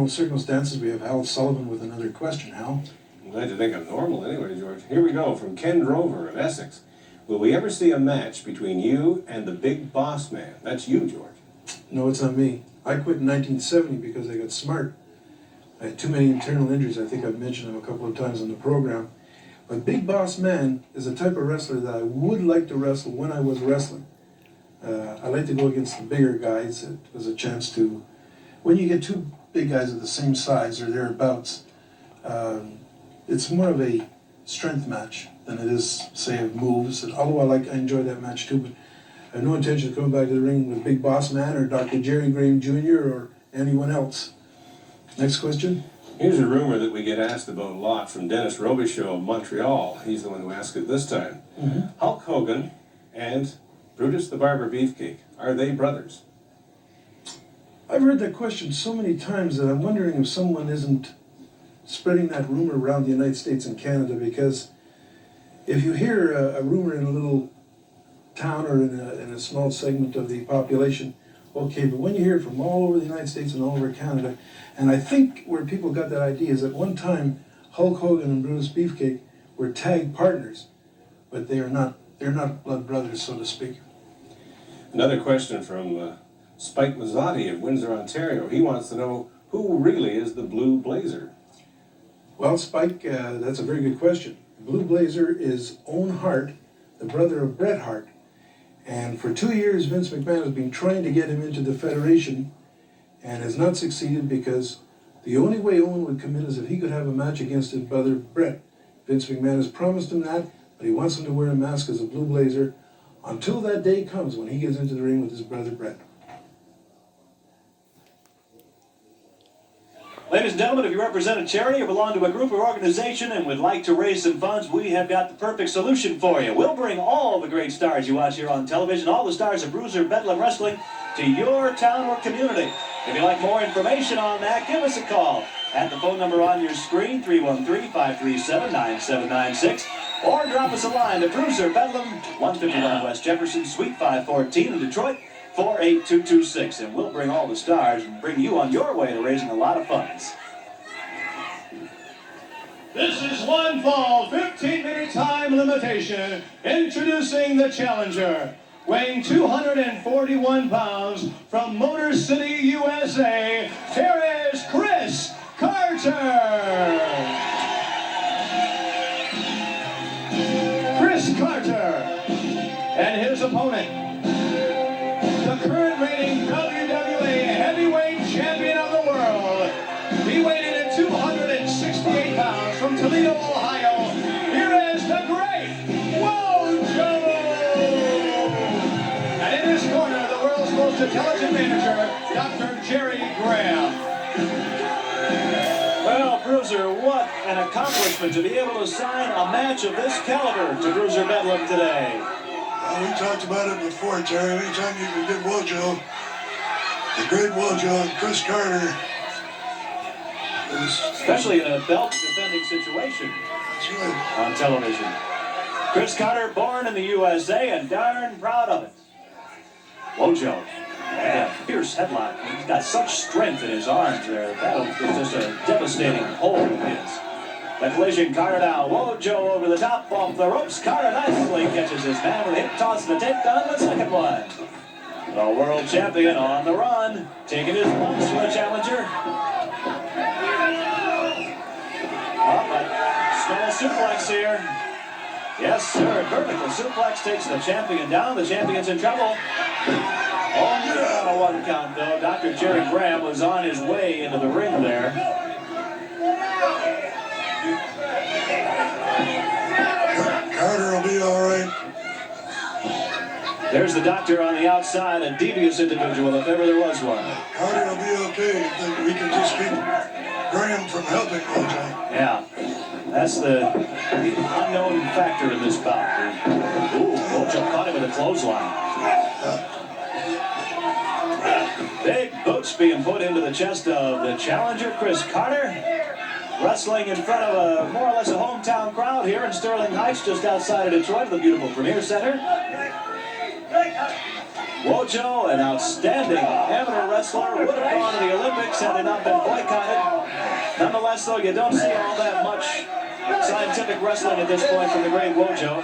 Circumstances, we have Hal Sullivan with another question. Hal? I'm glad to think I'm normal anyway, George. Here we go, from Ken Drover of Essex. Will we ever see a match between you and the big boss man? That's you, George. No, it's not me. I quit in 1970 because I got smart. I had too many internal injuries. I think I've mentioned them a couple of times on the program. But Big Boss Man is a type of wrestler that I would like to wrestle when I was wrestling. I like to go against the bigger guys. It was a chance to, when you get two big guys of the same size or thereabouts, it's more of a strength match than it is, say, of moves. And although I enjoy that match too, but I have no intention of coming back to the ring with Big Boss Man or Dr. Jerry Graham Jr. or anyone else. Next question. Here's a rumor that we get asked about a lot from Dennis Robichaud of Montreal. He's the one who asked it this time. Hulk Hogan and Brutus the Barber Beefcake, are they brothers? I've heard that question so many times that I'm wondering if someone isn't spreading that rumor around the United States and Canada, because if you hear a rumor in a little town or in a small segment of the population, okay, but when you hear it from all over the United States and all over Canada, and I think where people got that idea is at one time Hulk Hogan and Brutus Beefcake were tag partners, but they're not blood brothers, so to speak. Another question from Spike Mazzotti of Windsor, Ontario. He wants to know, who really is the Blue Blazer? Well, Spike, that's a very good question. Blue Blazer is Owen Hart, the brother of Bret Hart. And for 2 years, Vince McMahon has been trying to get him into the Federation and has not succeeded, because the only way Owen would come in is if he could have a match against his brother Bret. Vince McMahon has promised him that, but he wants him to wear a mask as a Blue Blazer until that day comes when he gets into the ring with his brother Bret. Ladies and gentlemen, if you represent a charity or belong to a group or organization and would like to raise some funds, we have got the perfect solution for you. We'll bring all the great stars you watch here on television, all the stars of Bruiser Bedlam Wrestling, to your town or community. If you'd like more information on that, give us a call at the phone number on your screen, 313-537-9796, or drop us a line to Bruiser Bedlam, 151 West Jefferson, Suite 514 in Detroit, 48226, and we'll bring all the stars and bring you on your way to raising a lot of funds. This is one fall, 15-minute time limitation. Introducing the challenger, weighing 241 pounds, from Motor City, USA, here is Chris Carter. Chris Carter and his opponent, the current reigning WWA heavyweight champion of the world. He weighed in at 268 pounds, from Toledo, Ohio. Here is the great Wojo! And in his corner, the world's most intelligent manager, Dr. Jerry Graham. Well, Bruiser, what an accomplishment to be able to sign a match of this caliber to Bruiser Bedlam today. Well, we talked about it before, Terry. Anytime you can get Wojo, the great Wojo and Chris Carter, especially in a belt-defending situation. That's right. On television. Chris Carter, born in the USA and darn proud of it. Wojo, yeah, fierce headlock. He's got such strength in his arms there. That was just a devastating hold of his. The collision, Carter now. Wojo over the top, off the ropes. Carter nicely catches his man with a hip toss and a takedown, the second one. The world champion on the run, taking his lumps for the challenger. Oh, but small suplex here. Yes, sir. Vertical suplex takes the champion down. The champion's in trouble. Only on a one count, though. Dr. Jerry Graham was on his way into the ring there. Carter will be all right. There's the doctor on the outside, a devious individual if ever there was one. Carter will be okay if we can just keep Graham from helping Wojo. Yeah, that's the unknown factor in this bout. Ooh, Wojo caught him with a clothesline. Big boots being put into the chest of the challenger, Chris Carter. Wrestling in front of a more or less a hometown crowd here in Sterling Heights, just outside of Detroit, the beautiful Premier Center. Wojo, an outstanding amateur wrestler, would have gone to the Olympics had it not been boycotted. Nonetheless, though, you don't see all that much scientific wrestling at this point from the great Wojo.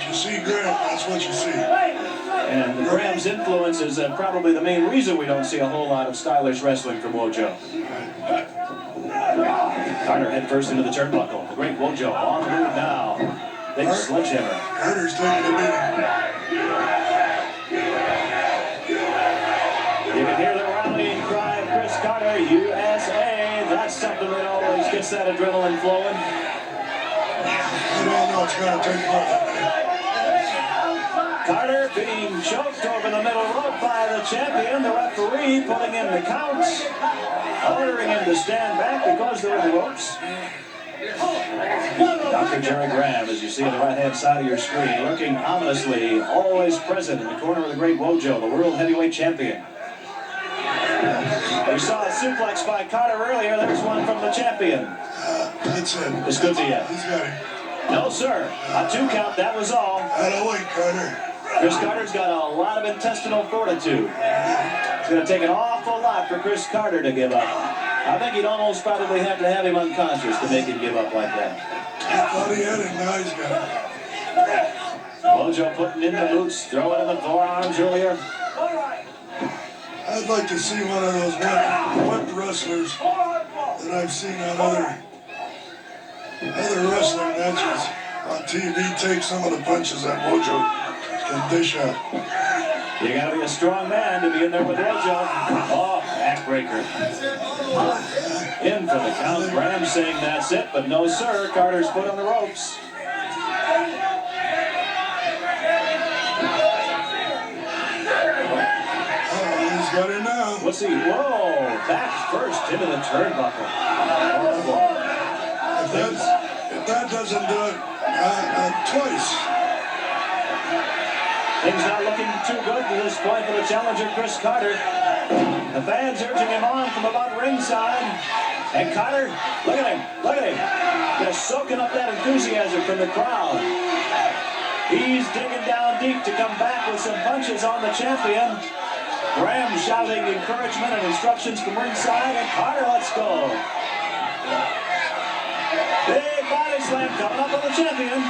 You see Graham, that's what you see. And Graham's influence is probably the main reason we don't see a whole lot of stylish wrestling from Wojo. Carter head first into the turnbuckle. The great Wojo on the move now. Big sledgehammer. Carter's taking a beating. You can hear the rallying cry of Chris Carter, USA. That's something that always gets that adrenaline flowing. You don't know it's going to take off. Carter being choked over the middle rope by the champion. The referee putting in the counts, ordering him to stand back because they're in the ropes. Dr. Jerry Graham, as you see on the right-hand side of your screen, looking ominously, always present in the corner of the great Wojo, the world heavyweight champion. We saw a suplex by Carter earlier. There's one from the champion. That's it. This could be it. He's got him. No, sir. A 2 count, that was all. Out of weight, Carter. Chris Carter's got a lot of intestinal fortitude. It's going to take an awful lot for Chris Carter to give up. I think he'd almost probably have to have him unconscious to make him give up like that. I thought he had him, now he's got him. Wojo putting in the boots, throwing in the forearms earlier. I'd like to see one of those whip wrestlers that I've seen on other wrestling matches on TV take some of the punches that Wojo can dish out. You got to be a strong man to be in there with Wojo. Oh, backbreaker. In for the count. Graham saying that's it, but no, sir. Carter's foot on the ropes. He's got it now. What's he? Whoa! Back first into the turnbuckle. If that doesn't do it, twice. Things not looking too good to this point for the challenger, Chris Carter. The fans urging him on from about ringside. And Carter, look at him, just soaking up that enthusiasm from the crowd. He's digging down deep to come back with some punches on the champion. Graham shouting encouragement and instructions from ringside, and Carter, let's go. Big body slam coming up on the champion.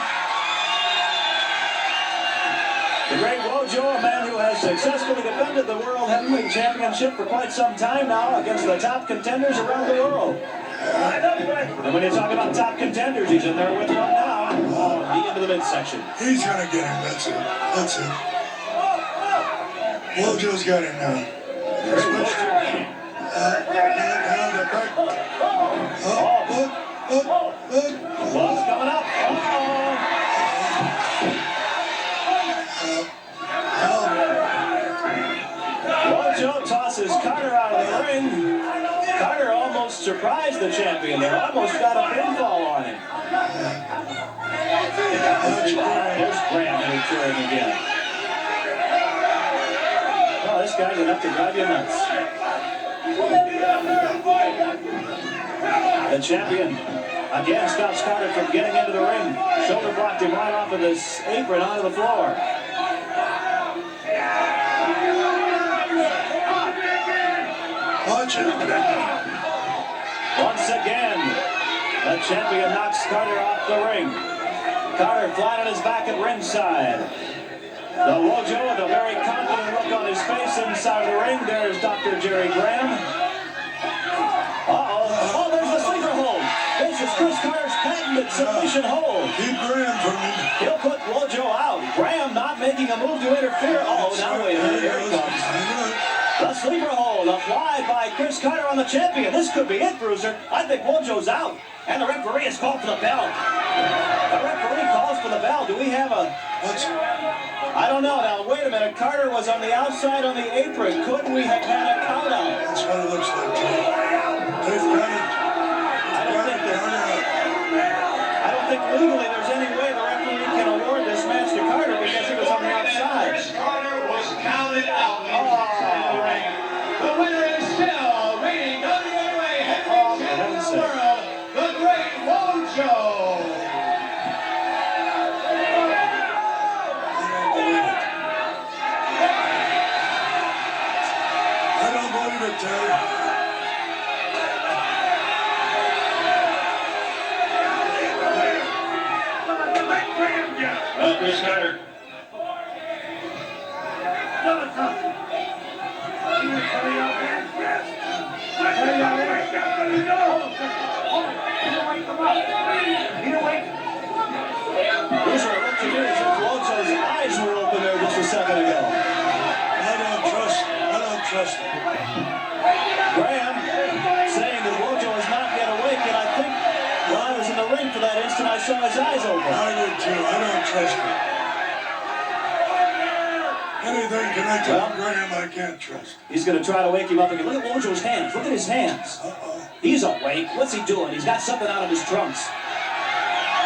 The great Wojo, a man who has successfully defended the World Heavyweight Championship for quite some time now against the top contenders around the world. And when you talk about top contenders, he's in there with one now. Oh, knee into the midsection. He's going to get him, that's it. That's it. Wojo's got him now. Gloves coming up. Wojo tosses Carter out of the ring. Carter almost surprised the champion there. Almost got a pinfall on him. There's Graham interfering again. Oh, this guy's enough to drive you nuts. The champion again stops Carter from getting into the ring. Shoulder blocked him right off of his apron onto the floor. Watch it. Once again, the champion knocks Carter off the ring. Carter flat on his back at ringside. The Wojo with a very confident look on his face inside the ring. There's Dr. Jerry Graham. Oh, there's the sleeper hold. This is Chris Carter's patented submission hold. Keep Graham from him. He'll put Wojo out. Graham not making a move to interfere. Oh, now wait a minute. Here he comes. The sleeper hold applied by Chris Carter on the champion. This could be it, Bruiser. I think Wojo's out. And the referee has called for the bell. The referee calls for the bell. Do we have a... I don't know. Now, wait a minute. Carter was on the outside on the apron. Could we have had a count out? That's what it looks like, Jay. They've got it. I don't think legally there's any way the referee can award this match to Carter because he was on the outside. Chris Carter was counted out. The winner is still reigning WWA Heavyweight Champion of the World, the great Wojo. connected to Graham I can't trust. He's going to try to wake him up again. Look at Wojo's hands. Look at his hands. He's awake. What's he doing? He's got something out of his trunks.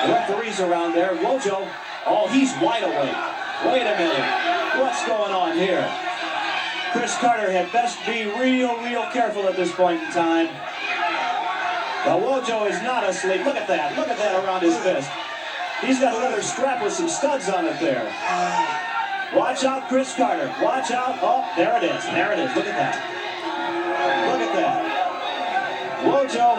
The referee's around there. Wojo, oh, he's wide awake. Wait a minute. What's going on here? Chris Carter had best be real careful at this point in time. But Wojo is not asleep. Look at that. Look at that around his fist. He's got a leather strap with some studs on it there. Watch out, Chris Carter. Watch out. Oh, there it is. There it is. Look at that. Look at that. Wojo.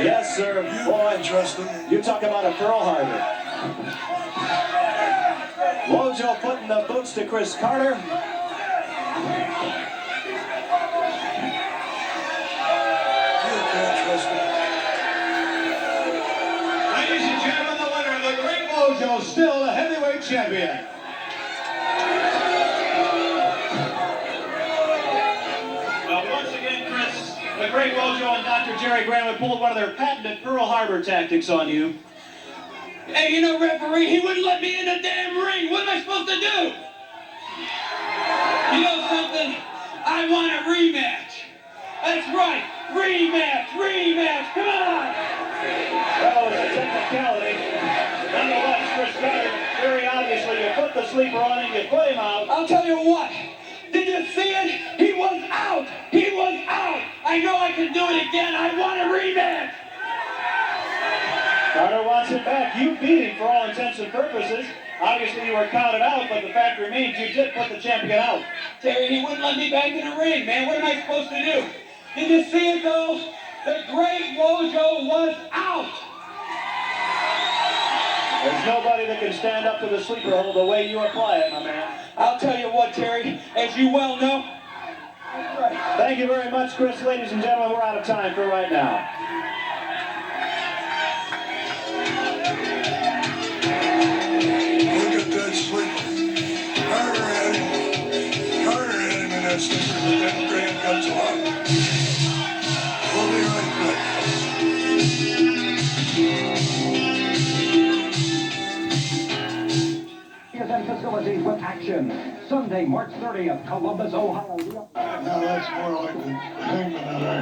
Yes, sir. Boy, Trust him. you talk about a Pearl Harbor. Wojo putting the boots to Chris Carter. You can't trust him. Ladies and gentlemen, the winner, the great Wojo, still the heavyweight champion. Well, once again, Chris, the great Wojo and Dr. Jerry Graham have pulled one of their patented Pearl Harbor tactics on you. Hey, you know, referee, he wouldn't let me in the damn ring. What am I supposed to do? You know something? I want a rematch. That's right. Rematch. Come on. Well, it's a technicality. Nonetheless, Chris Carter, very obviously, you put the sleeper on him, you put him out. I'll tell you what. Did you see it? He was out. I know I can do it again. I want a rematch. Carter wants him back. You beat him for all intents and purposes. Obviously, you were counted out, but the fact remains you did put the champion out. Terry, he wouldn't let me back in the ring, man. What am I supposed to do? Did you see it, though? The great Wojo was out. There's nobody that can stand up to the sleeper hold the way you apply it, my man. I'll tell you what, Terry, as you well know. Thank you very much, Chris. Ladies and gentlemen, we're out of time for right now. Look at that sleeper. Carter had him in that sleeper, but then Graham comes along. We'll be right back. And facilities with action. Sunday, March 30th, Columbus, Ohio. Now that's more like the hangman of our